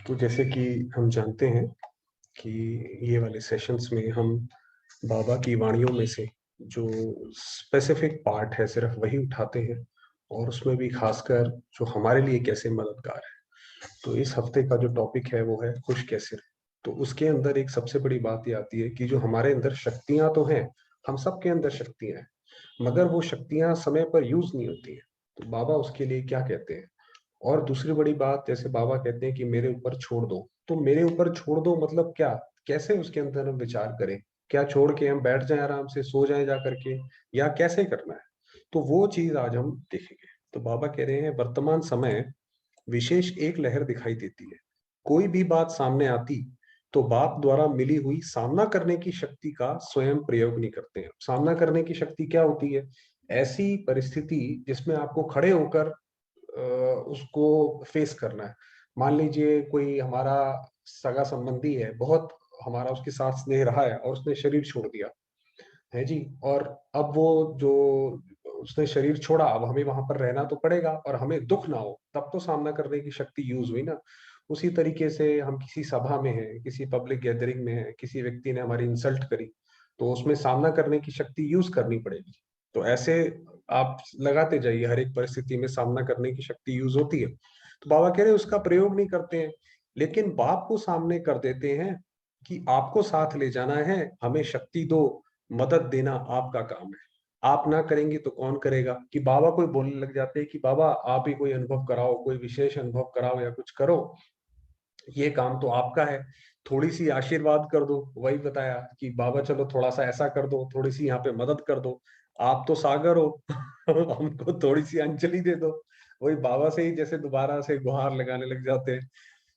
तो जैसे कि हम जानते हैं कि ये वाले सेशंस में हम बाबा की वाणियों में से जो स्पेसिफिक पार्ट है सिर्फ वही उठाते हैं, और उसमें भी खासकर जो हमारे लिए कैसे मददगार है। तो इस हफ्ते का जो टॉपिक है वो है खुश कैसे रहे। तो उसके अंदर एक सबसे बड़ी बात ये आती है कि जो हमारे अंदर शक्तियां तो हैं, हम सबके अंदर शक्तियां हैं, मगर वो शक्तियां समय पर यूज नहीं होती हैं। तो बाबा उसके लिए क्या कहते हैं। और दूसरी बड़ी बात, जैसे बाबा कहते हैं कि मेरे ऊपर छोड़ दो, तो मेरे ऊपर छोड़ दो मतलब क्या, कैसे उसके अंदर हम विचार करें। क्या छोड़ के हम बैठ जाएं आराम से सो जाएं जा करके, या कैसे करना है। तो वो चीज आज हम देखेंगे। तो बाबा कह रहे हैं वर्तमान समय विशेष एक लहर दिखाई देती है। कोई भी बात सामने आती तो बाप द्वारा मिली हुई सामना करने की शक्ति का स्वयं प्रयोग नहीं करते हैं। सामना करने की शक्ति क्या होती है? ऐसी परिस्थिति जिसमें आपको खड़े होकर उसको फेस करना है। मान लीजिए कोई हमारा सगा संबंधी है, बहुत हमारा उसके साथ स्नेह रहा है और उसने शरीर छोड़ दिया है जी। और अब वो जो उसने शरीर छोड़ा, अब हमें वहां पर रहना तो पड़ेगा, और हमें दुख ना हो तब तो सामना करने की शक्ति यूज हुई ना। उसी तरीके से हम किसी सभा में हैं, किसी पब्लिक गैदरिंग में हैं, किसी व्यक्ति ने हमारी इंसल्ट करी, तो उसमें सामना करने की शक्ति यूज करनी पड़ेगी। तो ऐसे आप लगाते जाइए, हर एक परिस्थिति में सामना करने की शक्ति यूज होती है। तो बाबा कह रहे हैं उसका प्रयोग नहीं करते हैं, लेकिन बाप को सामने कर देते हैं कि आपको साथ ले जाना है, हमें शक्ति दो, मदद देना आपका काम है। आप ना करेंगे तो कौन करेगा। कि बाबा कोई बोलने लग जाते हैं कि बाबा आप ही कोई अनुभव कराओ, कोई विशेष अनुभव कराओ या कुछ करो, ये काम तो आपका है। थोड़ी सी आशीर्वाद कर दो, वही बताया कि बाबा चलो थोड़ा सा ऐसा कर दो, थोड़ी सी यहाँ पे मदद कर दो। आप तो सागर हो हमको थोड़ी सी अंजलि दे दो। वही बाबा से ही जैसे दोबारा से गुहार लगाने लग जाते हैं।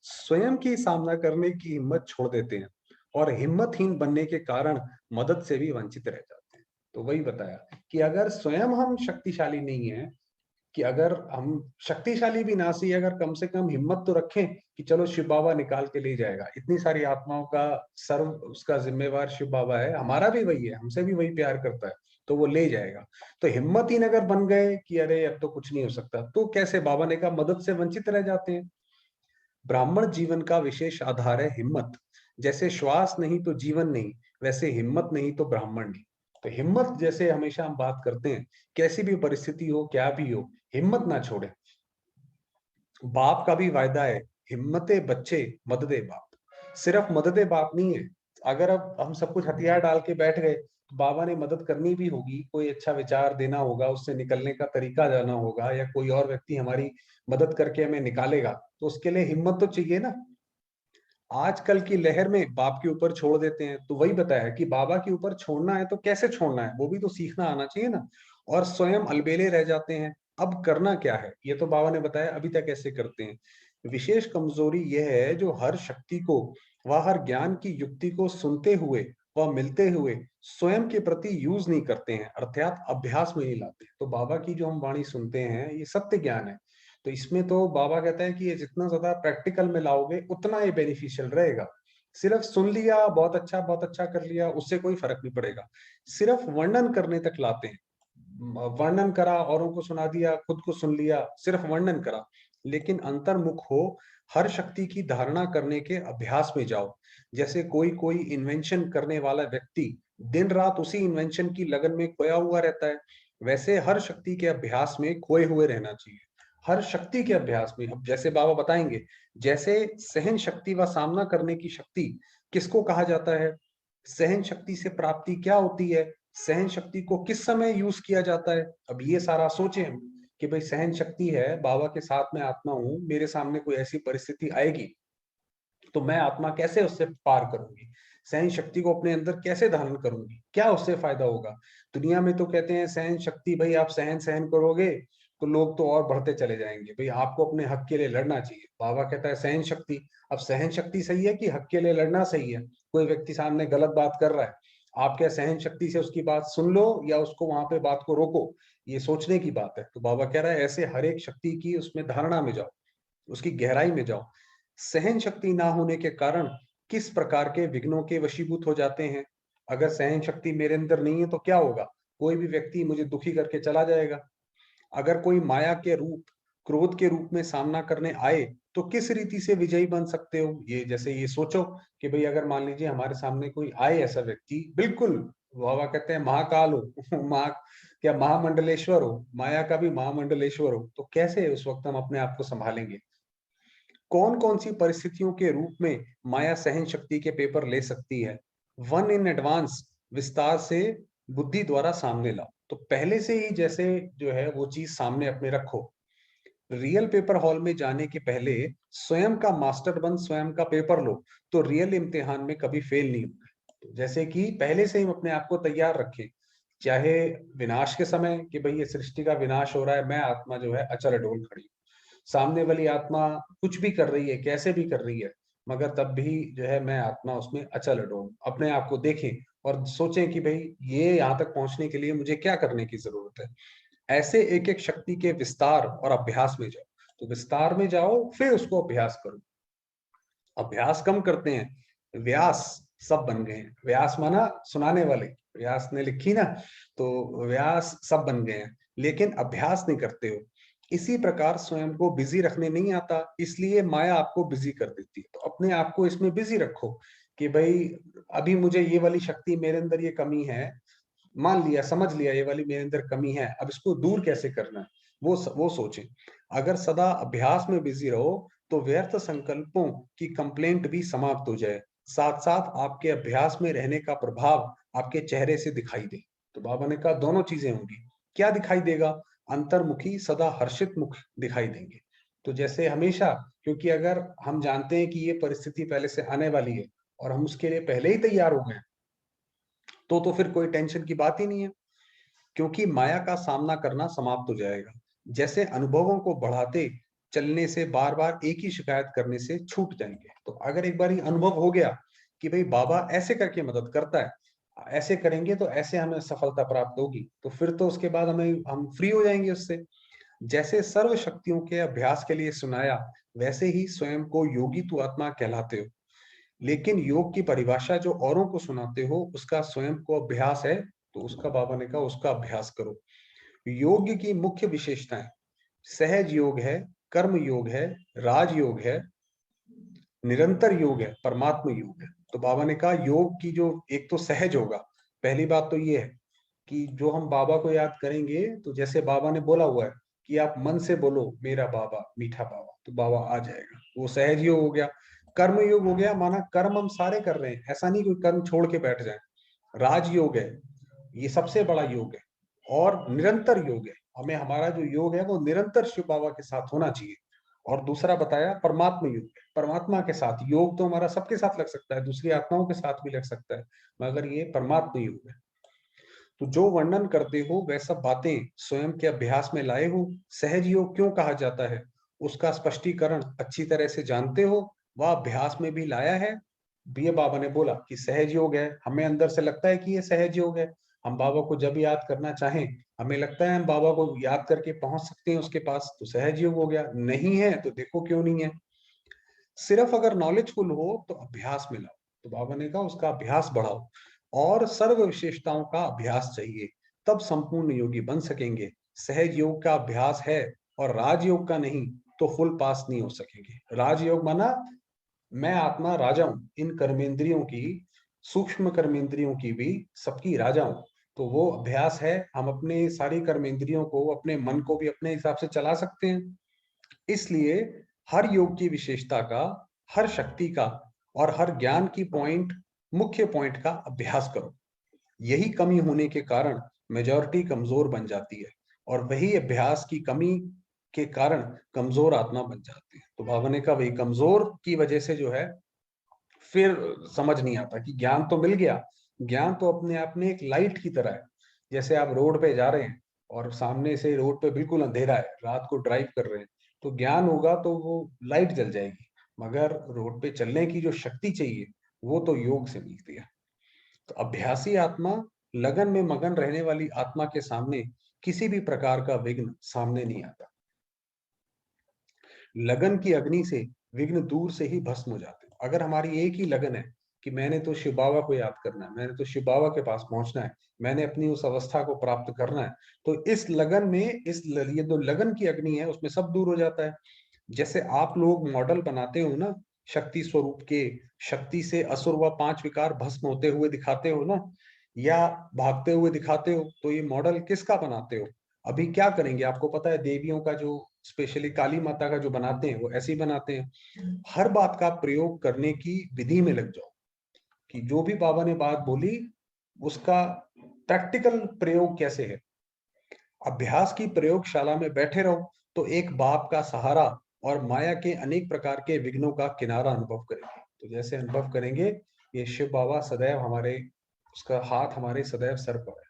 स्वयं की सामना करने की हिम्मत छोड़ देते हैं, और हिम्मतहीन बनने के कारण मदद से भी वंचित रह जाते हैं। तो वही बताया कि अगर स्वयं हम शक्तिशाली नहीं है, कि अगर हम शक्तिशाली भी ना सही, अगर कम से कम हिम्मत तो रखें कि चलो शिव बाबा निकाल के ले जाएगा, इतनी सारी आत्माओं का सर्व उसका जिम्मेवार शिव बाबा है, हमारा भी वही है, हमसे भी वही प्यार करता है, तो वो ले जाएगा। तो हिम्मतहीन अगर बन गए कि अरे अब तो कुछ नहीं हो सकता, तो कैसे बाबा ने कहा मदद से वंचित रह जाते हैं। ब्राह्मण जीवन का विशेष आधार है हिम्मत। जैसे श्वास नहीं तो जीवन नहीं, वैसे हिम्मत नहीं तो ब्राह्मण नहीं। तो हिम्मत जैसे हमेशा हम बात करते हैं, कैसी भी परिस्थिति हो क्या भी हो, हिम्मत ना छोड़े। बाप का भी वायदा है, हिम्मते बच्चे मददे बाप। सिर्फ मददे बाप नहीं है। अगर अब हम सब कुछ हथियार डाल के बैठ गए, तो बाबा ने मदद करनी भी होगी, कोई अच्छा विचार देना होगा, उससे निकलने का तरीका जाना होगा, या कोई और व्यक्ति हमारी मदद करके हमें निकालेगा, तो उसके लिए हिम्मत तो चाहिए ना। आजकल की लहर में बाप के ऊपर छोड़ देते हैं। तो वही बताया कि बाबा के ऊपर छोड़ना है तो कैसे छोड़ना है, वो भी तो सीखना आना चाहिए ना। और स्वयं अलबेले रह जाते हैं। अब करना क्या है, ये तो बाबा ने बताया, अभी तक ऐसे करते हैं। विशेष कमजोरी यह है जो हर शक्ति को व हर ज्ञान की युक्ति को सुनते हुए व मिलते हुए स्वयं के प्रति यूज नहीं करते हैं, अर्थात अभ्यास में नहीं लाते। तो बाबा की जो हम वाणी सुनते हैं ये सत्य ज्ञान है। तो इसमें तो बाबा कहता है कि ये जितना ज्यादा प्रैक्टिकल में लाओगे उतना ये बेनिफिशियल रहेगा। सिर्फ सुन लिया, बहुत अच्छा कर लिया, उससे कोई फर्क नहीं पड़ेगा। सिर्फ वर्णन करने तक लाते हैं। वर्णन करा, औरों को सुना दिया, खुद को सुन लिया, सिर्फ वर्णन करा। लेकिन अंतर्मुख हो, हर शक्ति की धारणा करने के अभ्यास में जाओ। जैसे कोई कोई इन्वेंशन करने वाला व्यक्ति दिन रात उसी इन्वेंशन की लगन में खोया हुआ रहता है, वैसे हर शक्ति के अभ्यास में खोए हुए रहना चाहिए। हर शक्ति के अभ्यास में, अब जैसे बाबा बताएंगे, जैसे सहन शक्ति व सामना करने की शक्ति किसको कहा जाता है, सहन शक्ति से प्राप्ति क्या होती है, सहन शक्ति को किस समय यूज किया जाता है। अब ये सारा सोचे हम कि भाई सहन शक्ति है, बाबा के साथ में आत्मा हूं, मेरे सामने कोई ऐसी परिस्थिति आएगी तो मैं आत्मा कैसे उससे पार करूंगी, सहन शक्ति को अपने अंदर कैसे धारण करूंगी, क्या उससे फायदा होगा। दुनिया में तो कहते हैं सहन शक्ति, भाई आप सहन सहन करोगे तो लोग तो और बढ़ते चले जाएंगे, भाई आपको अपने हक के लिए लड़ना चाहिए। बाबा कहता है सहन शक्ति। अब सहन शक्ति सही है कि हक के लिए लड़ना सही है। कोई व्यक्ति सामने गलत बात कर रहा है, आप क्या सहन शक्ति से उसकी बात सुन लो या उसको वहां पे बात को रोको, ये सोचने की बात है। तो बाबा कह रहा है ऐसे हर एक शक्ति की उसमें धारणा में जाओ, उसकी गहराई में जाओ। सहन शक्ति ना होने के कारण किस प्रकार के विघ्नों के वशीभूत हो जाते हैं। अगर सहन शक्ति मेरे अंदर नहीं है तो क्या होगा, कोई भी व्यक्ति मुझे दुखी करके चला जाएगा। अगर कोई माया के रूप क्रोध के रूप में सामना करने आए तो किस रीति से विजयी बन सकते हो? ये जैसे ये सोचो कि भाई अगर मान लीजिए हमारे सामने कोई आए ऐसा व्यक्ति, बिल्कुल बाबा कहते हैं महाकाल हो महा क्या महामंडलेश्वर हो, माया का भी महामंडलेश्वर हो, तो कैसे उस वक्त हम अपने आप को संभालेंगे? कौन-कौन सी परिस्थितियों के रूप में माया सहन शक्ति के पेपर ले सकती है? वन इन एडवांस विस्तार से बुद्धि द्वारा सामने लाओ। तो पहले से ही जैसे जो है वो चीज़ सामने अपने रखो। रियल पेपर हॉल में जाने के पहले स्वयं का मास्टर बन स्वयं का पेपर लो, तो रियल इम्तिहान में कभी फेल नहीं होगा। तो जैसे कि पहले से ही हम अपने आप को तैयार रखें, चाहे विनाश के समय कि भई ये सृष्टि का विनाश हो रहा है, मैं आत्मा जो है अचल अडोल खड़ी हूँ। सामने वाली आत्मा कुछ भी कर रही है, कैसे भी कर रही है, मगर तब भी जो है मैं आत्मा उसमें अचल अडोल हूँ। अपने आप को देखें और सोचें कि भई ये यहाँ तक पहुँचने के लिए मुझे क्या करने की ज़रूरत है। ऐसे एक-एक शक्ति के विस्तार और अभ्यास में जाओ। तो विस्तार में जाओ, फिर उसको अभ्यास करो। अभ्यास कम करते हैं, व्यास सब बन गए हैं। व्यास माना सुनाने वाले, व्यास ने लिखी ना, तो व्यास सब बन गए हैं, लेकिन अभ्यास नहीं करते हो। इसी प्रकार स्वयं को बिज़ी रखने नहीं आता, इसलिए माया आपको बिज़ी कर देती है। तो अपने आप को इसमें बिज़ी रखो कि भई अभी मुझे ये वाली शक्ति मेरे अंदर ये कमी है, मान लिया, समझ लिया ये वाली मेरे अंदर कमी है, अब इसको दूर कैसे करना है, वो सोचें। अगर सदा अभ्यास में बिज़ी रहो, तो व्यर्थ संकल्पों की कंप्लेंट भी समाप्त हो जाए। साथ-साथ आपके अभ्यास में रहने का प्रभाव आपके चेहरे से दिखाई दे। तो बाबा ने कहा दोनों चीज़ें होंगी। क्या दिखाई देगा? अंतर्मुखी सदा हर्षित मुख दिखाई देंगे। तो जैसे हमेशा, क्योंकि अगर हम जानते हैं कि ये परिस्थिति पहले से आने वाली है और हम उसके लिए पहले ही तैयार हो गए, तो फिर कोई टेंशन की बात ही नहीं है। क्योंकि माया का सामना करना समाप्त हो जाएगा। जैसे अनुभवों को बढ़ाते चलने से बार-बार एक ही शिकायत करने से छूट जाएँगे। तो अगर एक बारी अनुभव हो गया कि भई बाबा ऐसे करके मदद करता है, ऐसे करेंगे तो ऐसे हमें सफलता प्राप्त होगी, तो फिर तो उसके बाद हम फ्री हो जाएँगे उससे। जैसे सर्व शक्तियों के अभ्यास के लिए सुनाया, वैसे ही स्वयं को योगी तू आत्मा कहलाते हो। लेकिन योग की परिभाषा जो औरों को सुनाते हो, उसका स्वयं को अभ्यास है, तो उसका बाबा ने कहा उसका अभ्यास करो। योग की मुख्य विशेषताएं सहज योग है, कर्म योग है, राज योग है, निरंतर योग है, परमात्म योग है। तो बाबा ने कहा योग की जो एक तो सहज होगा, पहली बात तो ये है कि जो हम बाबा को याद करेंगे, तो जैसे बाबा ने बोला हुआ है कि आप मन से बोलो मेरा बाबा, मीठा बाबा, तो बाबा आ जाएगा। वो सहज योग हो गया। कर्म योग हो गया, माना कर्म हम सारे कर रहे हैं, ऐसा नहीं कोई कर्म छोड़ के बैठ जाए। राजयोग है, ये सबसे बड़ा योग है। और निरंतर योग है, हमें हमारा जो योग है वो निरंतर शिव बाबा के साथ होना चाहिए। और दूसरा बताया परमात्मा योग है, परमात्मा के साथ। योग तो हमारा सबके साथ लग सकता है, दूसरी आत्माओं के साथ भी लग सकता है, मगर ये परमात्मा योग है। तो जो वर्णन करते हो वह सब बातें स्वयं के अभ्यास में लाए हो। सहज योग क्यों कहा जाता है, उसका स्पष्टीकरण अच्छी तरह से जानते हो, वह अभ्यास में भी लाया है। ये बाबा ने बोला कि सहज योग है, हमें अंदर से लगता है कि ये सहज योग है। हम बाबा को जब याद करना चाहें, हमें लगता है हम बाबा को याद करके पहुंच सकते हैं उसके पास, तो सहज योग हो गया। नहीं है तो देखो क्यों नहीं है। सिर्फ अगर नॉलेजफुल हो तो अभ्यास में लाओ। तो बाबा ने कहा उसका अभ्यास बढ़ाओ और सर्व विशेषताओं का अभ्यास चाहिए, तब संपूर्ण योगी बन सकेंगे। सहज योग का अभ्यास है और राजयोग का नहीं, तो फुल पास नहीं हो सकेंगे। राजयोग माना मैं आत्मा राजा हूं, इन कर्मेंद्रियों की, सूक्ष्म कर्मेंद्रियों की भी, सबकी राजा हूं। तो वो अभ्यास है, हम अपने सारी कर्मेंद्रियों को, अपने मन को भी अपने हिसाब से चला सकते हैं। इसलिए हर योग की विशेषता का, हर शक्ति का और हर ज्ञान की मुख्य पॉइंट का अभ्यास करो। यही कमी होने के कारण मेजॉरिटी कमजोर बन जाती है और वही अभ्यास की कमी के कारण कमजोर आत्मा बन जाती है। तो बाबा ने कहा वही कमजोर की वजह से जो है फिर समझ नहीं आता कि ज्ञान तो मिल गया। ज्ञान तो अपने आप में एक लाइट की तरह है। जैसे आप रोड पे जा रहे हैं और सामने से रोड पे बिल्कुल अंधेरा है, रात को ड्राइव कर रहे हैं, तो ज्ञान होगा तो वो लाइट जल जाएगी। मगर रोड पे चलने की जो शक्ति चाहिए, वो तो योग से मिलती है। तो अभ्यासी आत्मा, लगन में मगन रहने वाली आत्मा के सामने किसी भी प्रकार का विघ्न सामने नहीं आता। लगन की अग्नि से विघ्न दूर से ही भस्म हो जाते हैं। अगर हमारी एक ही लगन है कि मैंने तो शिव बाबा को याद करना है, मैंने तो शिव बाबा के पास पहुंचना है, मैंने अपनी उस अवस्था को प्राप्त करना है। तो इस लगन में ये जो लगन की अग्नि है उसमें सब दूर हो जाता है। जैसे आप लोग मॉडल बनाते हो ना शक्ति स्वरूप के, शक्ति से असुर व 5 विकार भस्म होते हुए दिखाते हो ना, या भागते हुए दिखाते हो, तो ये मॉडल किसका बनाते हो? अभी क्या करेंगे आपको पता है, देवियों का जो स्पेशली काली माता का जो बनाते हैं वो ऐसे ही बनाते हैं। हर बात का प्रयोग करने की विधि में लग जाओ, कि जो भी बाबा ने बात बोली उसका प्रैक्टिकल प्रयोग कैसे है। अभ्यास की प्रयोगशाला में बैठे रहो तो एक बाप का सहारा और माया के अनेक प्रकार के विघ्नों का किनारा अनुभव करेंगे। तो जैसे अनुभव करेंगे, ये शिव बाबा सदैव हमारे, उसका हाथ हमारे सदैव सर पर है।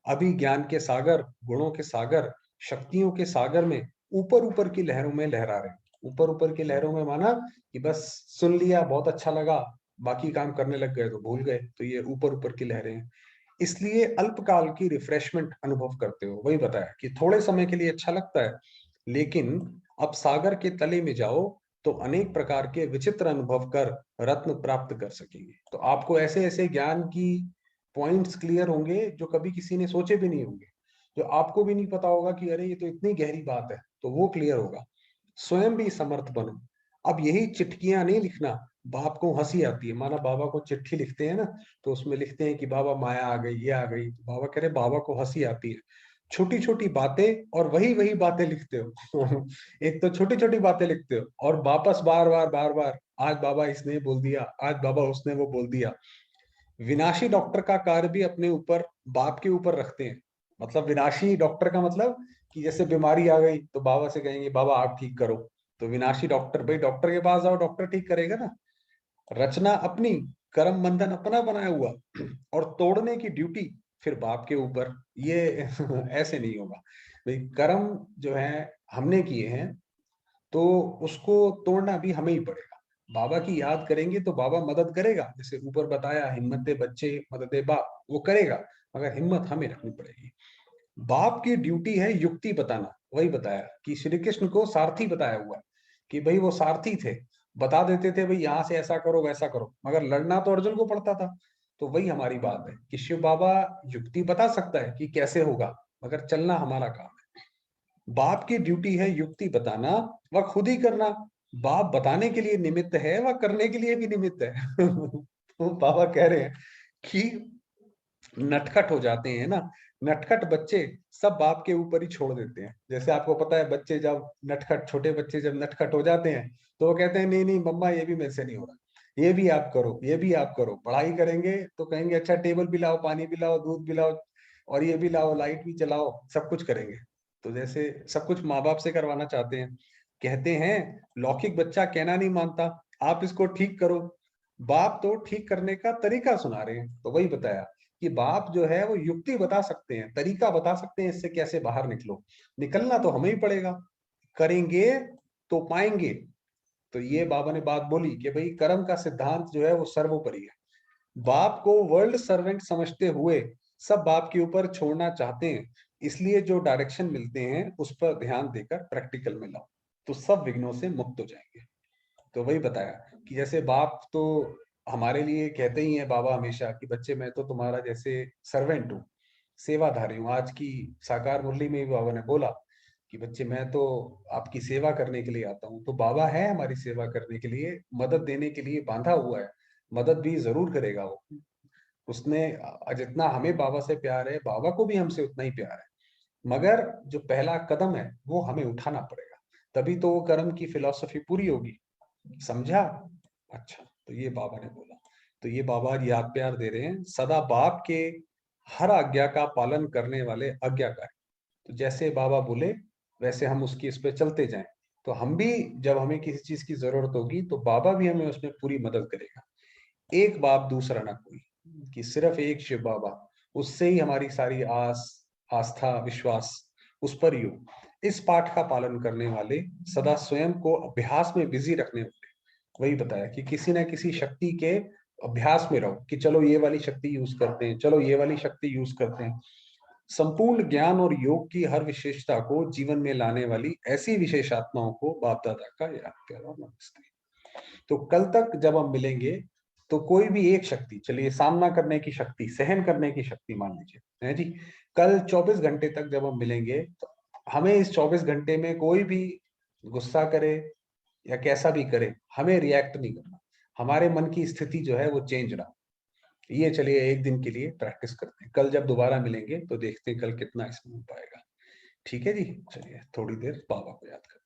अभी ज्ञान के सागर, गुणों के सागर, शक्तियों के सागर में ऊपर ऊपर की लहरों में लहरा रहे हैं। ऊपर ऊपर की लहरों में माना कि बस सुन लिया, बहुत अच्छा लगा, बाकी काम करने लग गए तो भूल गए, तो ये ऊपर ऊपर की लहरें हैं। इसलिए अल्पकाल की रिफ्रेशमेंट अनुभव करते हो, वही बताया कि थोड़े समय के लिए अच्छा लगता है, लेकिन अब सागर के तले में जाओ तो अनेक प्रकार के विचित्र अनुभव कर रत्न प्राप्त कर सकेंगे। तो आपको ऐसे ऐसे ज्ञान की पॉइंट्स क्लियर होंगे जो कभी किसी ने सोचे भी नहीं होंगे, जो आपको भी नहीं पता होगा कि अरे ये तो इतनी गहरी बात है, तो वो क्लियर होगा। स्वयं भी समर्थ बनो। अब यही चिट्ठियां नहीं लिखना, बाप को हंसी आती है, माना बाबा को चिट्ठी लिखते हैं ना, तो उसमें लिखते हैं कि बाबा माया आ गई, ये आ गई, तो बाबा कह रहे बाबा को हंसी आती है। छोटी छोटी बातें और वही वही बातें लिखते हो एक तो छोटी छोटी बातें लिखते हो और वापस बार बार बार बार, आज बाबा इसने बोल दिया, आज बाबा उसने वो बोल दिया। विनाशी डॉक्टर का कार्य भी अपने ऊपर, बाप के ऊपर रखते हैं। मतलब विनाशी डॉक्टर का मतलब कि जैसे बीमारी आ गई तो बाबा से कहेंगे बाबा आप ठीक करो। तो विनाशी डॉक्टर, भाई डॉक्टर के पास जाओ, डॉक्टर ठीक करेगा ना। रचना अपनी, कर्म बंधन अपना बनाया हुआ और तोड़ने की ड्यूटी फिर बाप के ऊपर। ये ऐसे नहीं होगा भाई, कर्म जो है हमने किए हैं तो उसको तोड़ना भी हमें ही पड़ेगा। बाबा की याद करेंगे तो बाबा मदद करेगा, जैसे ऊपर बताया हिम्मत बच्चे मदद बाप, वो करेगा, मगर हिम्मत हमें रखनी पड़ेगी। बाप की ड्यूटी है युक्ति बताना, वही बताया कि श्री कृष्ण को सारथी बताया हुआ है, कि भाई वो सारथी थे, बता देते थे भाई यहाँ से ऐसा करो वैसा करो, मगर लड़ना तो अर्जुन को पड़ता था। तो वही हमारी बात है कि शिव बाबा युक्ति बता सकता है कि कैसे होगा, मगर चलना हमारा काम है। बाप की ड्यूटी है युक्ति बताना, वह खुद ही करना। बाप बताने के लिए निमित्त है, वह करने के लिए भी निमित्त है तो बाबा कह रहे हैं कि नटखट हो जाते हैं ना, नटखट बच्चे सब बाप के ऊपर ही छोड़ देते हैं। जैसे आपको पता है बच्चे जब नटखट, छोटे बच्चे जब नटखट हो जाते हैं तो वो कहते हैं नहीं नहीं मम्मा ये भी मेरे से नहीं हो रहा, ये भी आप करो, ये भी आप करो। पढ़ाई करेंगे तो कहेंगे अच्छा टेबल भी लाओ, पानी भी लाओ, दूध भी लाओ, और ये भी लाओ, लाइट भी चलाओ, सब कुछ करेंगे। तो जैसे सब कुछ माँ बाप से करवाना चाहते हैं। कहते हैं लौकिक बच्चा कहना नहीं मानता, आप इसको ठीक करो। बाप तो ठीक करने का तरीका सुना रहे हैं। तो वही बताया कि बाप जो है वो युक्ति बता सकते हैं, तरीका बता सकते हैं, इससे कैसे बाहर निकलो। निकलना तो हमें ही पड़ेगा, करेंगे तो पाएंगे। तो ये बाबा ने बात बोली कि भाई कर्म का सिद्धांत जो है वो सर्वोपरि है। बाप को वर्ल्ड सर्वेंट समझते हुए सब बाप के ऊपर छोड़ना चाहते हैं, इसलिए जो डायरेक्शन मिलते हैं उस पर ध्यान देकर प्रैक्टिकल में लाओ, तो सब विघ्नों से मुक्त हो जाएंगे। तो वही बताया कि जैसे बाप तो हमारे लिए कहते ही हैं बाबा हमेशा कि बच्चे मैं तो तुम्हारा जैसे सर्वेंट हूँ, सेवाधारी हूँ। आज की साकार मुरली में भी बाबा ने बोला कि बच्चे मैं तो आपकी सेवा करने के लिए आता हूँ। तो बाबा है हमारी सेवा करने के लिए, मदद देने के लिए बांधा हुआ है, मदद भी जरूर करेगा वो। उसने जितना हमें बाबा से प्यार है, बाबा को भी हमसे उतना ही प्यार है, मगर जो पहला कदम है वो हमें उठाना पड़ेगा, तभी तो वो कर्म की फिलॉसफी पूरी होगी। समझा? अच्छा, तो ये बाबा ने बोला। तो ये बाबा याद प्यार दे रहे हैं, सदा बाप के हर आज्ञा का पालन करने वाले आज्ञाकारी। तो जैसे बाबा बोले वैसे हम उसकी इस पे चलते जाएं, तो हम भी जब हमें किसी चीज की जरूरत होगी तो बाबा भी हमें उसमें पूरी मदद करेगा। एक बाप दूसरा ना कोई, कि सिर्फ एक शिव बाबा, उससे ही हमारी सारी आस, आस्था, विश्वास उस पर ही हो। इस पाठ का पालन करने वाले, सदा स्वयं को अभ्यास में बिजी रखने वाले, वही बताया कि किसी ना किसी शक्ति के अभ्यास में रहो, कि चलो ये वाली शक्ति यूज करते हैं, चलो ये वाली शक्ति यूज करते हैं। संपूर्ण ज्ञान और योग की हर विशेषता को जीवन में लाने वाली ऐसी विशेषात्माओं को बाप दादा का याद प्यारा नमस्ते। तो कल तक जब हम मिलेंगे तो कोई भी एक शक्ति, चलिए सामना करने की शक्ति, सहन करने की शक्ति मान लीजिए, है जी। कल 24 घंटे तक जब हम मिलेंगे तो हमें इस 24 घंटे में कोई भी गुस्सा करे या कैसा भी करे, हमें रिएक्ट नहीं करना। हमारे मन की स्थिति जो है वो चेंज ना हो। ये चलिए एक दिन के लिए प्रैक्टिस करते हैं। कल जब दोबारा मिलेंगे तो देखते हैं कल कितना इसमें हो पाएगा। ठीक है जी? चलिए थोड़ी देर बाबा को याद करते हैं।